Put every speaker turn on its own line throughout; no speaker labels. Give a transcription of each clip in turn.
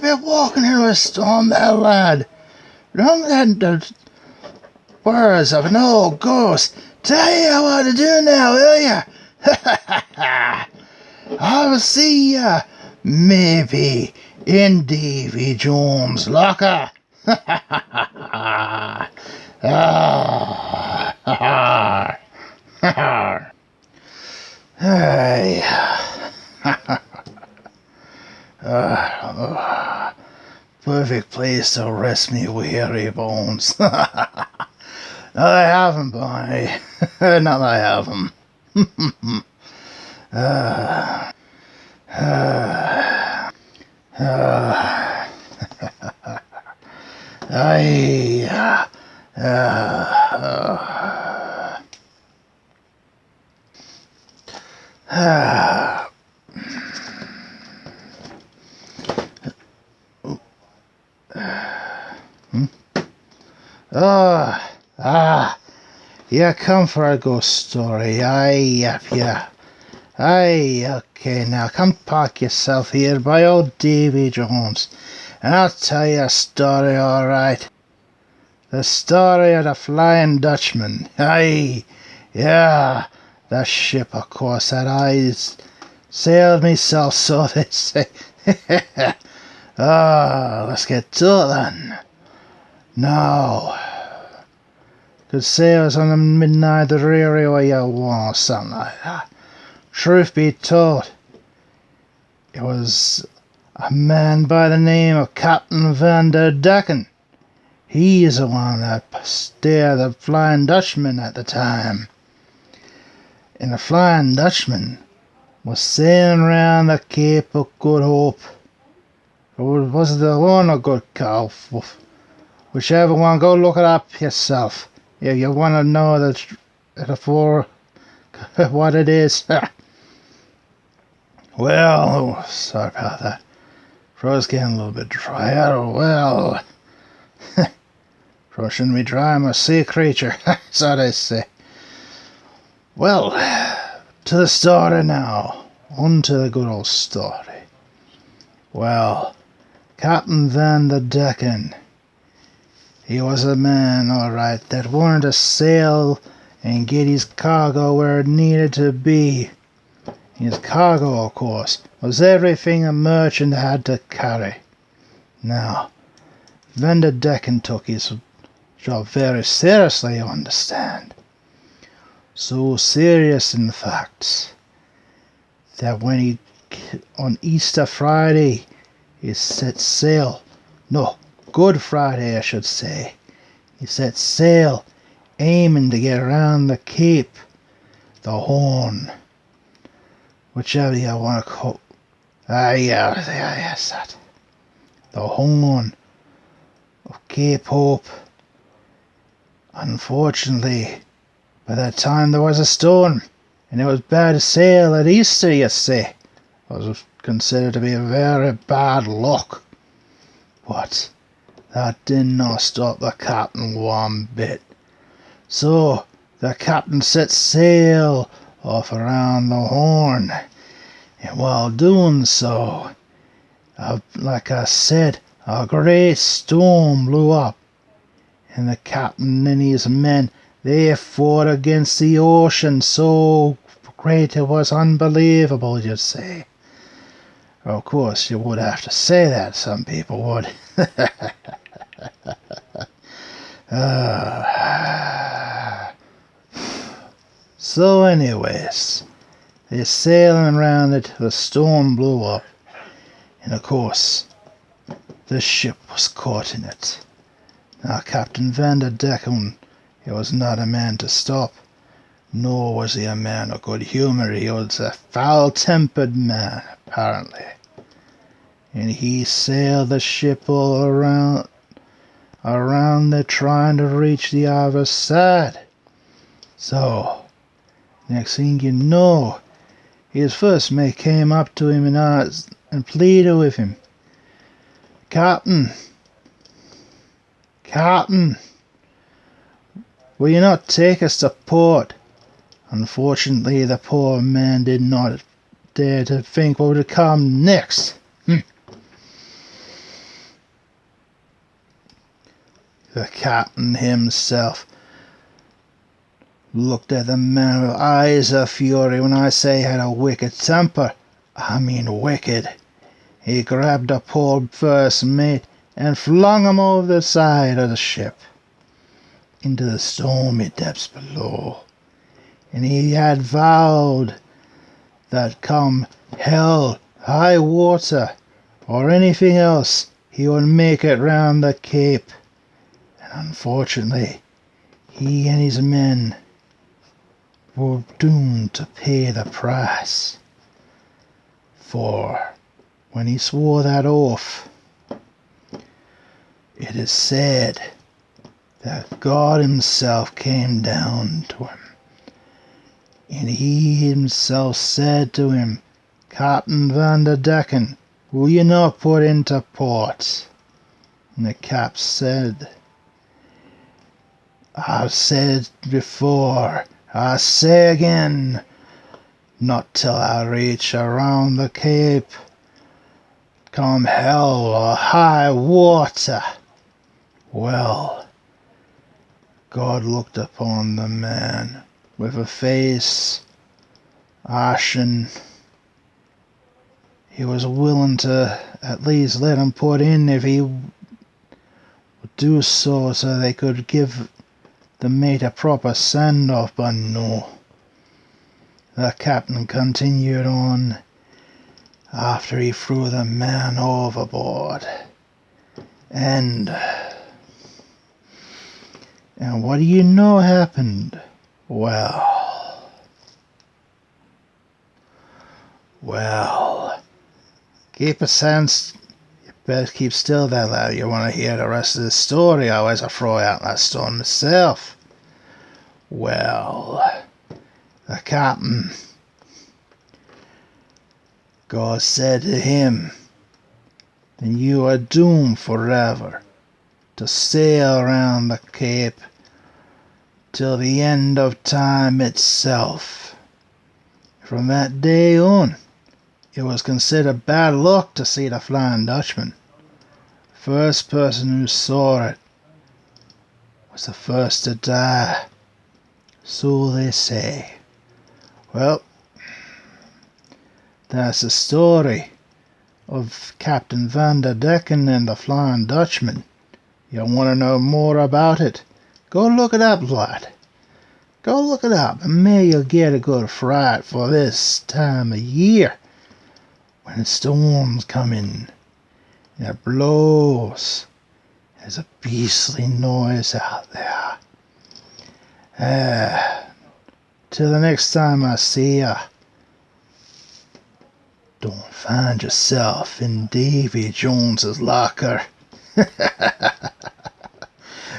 be walking into a storm there, lad. Don't let the words of an old ghost tell you what to do now, will ya? I'll see ya, maybe, in Davy Jones' locker. Hey. Perfect place to rest me weary bones. Not that I have 'em, boy. Not that I have 'em. You come for a ghost story, yeah. Aye, okay, now come park yourself here by Ol Davey Jones, and I'll tell you a story, alright. The story of the Flying Dutchman. Aye, yeah, the ship, of course, that I sailed myself, so they say. Let's get to it then. Now, could say it was on the midnight dreary or you want, something like that. Truth be told, it was a man by the name of Captain Van der Decken. He is the one that steered the Flying Dutchman at the time. And the Flying Dutchman was sailing round the Cape of Good Hope. Or was it the one or Good Hope? Whichever one, go look it up yourself. If you want to know what it is. Well, sorry about that. Throat's getting a little bit drier. Well, throat shouldn't be dry. I'm a sea creature. So they say. Well, to the story now. On to the good old story. Well, Captain Van der Decken. He was a man, all right, that wanted to sail and get his cargo where it needed to be. His cargo, of course, was everything a merchant had to carry. Now, Van der Decken took his job very seriously, you understand. So serious, in fact, that when on Easter Friday, he set sail. No, Good Friday, I should say. He set sail, aiming to get around the Cape, the Horn, whichever you want to call. Yes, that. The Horn of Cape Hope. Unfortunately, by that time there was a storm, and it was bad to sail at Easter, you see. It was considered to be a very bad luck. But that did not stop the captain one bit. So the captain set sail off around the Horn, and while doing so, like I said, a great storm blew up, and the captain and his men, they fought against the ocean so great it was unbelievable, you see. Of course, you would have to say that, some people would. So anyways, they're sailing around it, the storm blew up, and of course, the ship was caught in it. Now Captain Van der Decken, he was not a man to stop, nor was he a man of good humour. He was a foul-tempered man, apparently. And he sailed the ship all around there trying to reach the other side. So, next thing you know, his first mate came up to him and pleaded with him. Captain, will you not take us to port? Unfortunately, the poor man did not dare to think what would come next. The captain himself looked at the man with eyes of fury. When I say he had a wicked temper, I mean wicked. He grabbed the poor first mate and flung him over the side of the ship into the stormy depths below. And he had vowed that come hell, high water, or anything else, he would make it round the Cape. And unfortunately, he and his men were doomed to pay the price. For when he swore that oath, it is said that God himself came down to him, and he himself said to him, Captain Van der Decken, will you not put into port? And the cap said, I've said before, I say again, not till I reach around the Cape, come hell or high water. Well, God looked upon the man with a face ashen. He was willing to at least let him put in if he would do so they could give the mate a proper send-off, but no. The captain continued on after he threw the man overboard. And what do you know happened? Well, keep a sense. You better keep still there, lad. You want to hear the rest of the story. I always throw out that story myself. Well, the captain, God said to him, then you are doomed forever to sail around the Cape till the end of time itself. From that day on, it was considered bad luck to see the Flying Dutchman. First person who saw it was the first to die. So they say. Well, that's the story of Captain Van der Decken and the Flying Dutchman. You want to know more about it? Go look it up, lad. Go look it up, and may you'll get a good fright for this time of year when the storms come in and it blows. There's a beastly noise out there. Till the next time I see ya, don't find yourself in Davy Jones's locker.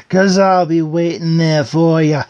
'Cause I'll be waiting there for ya.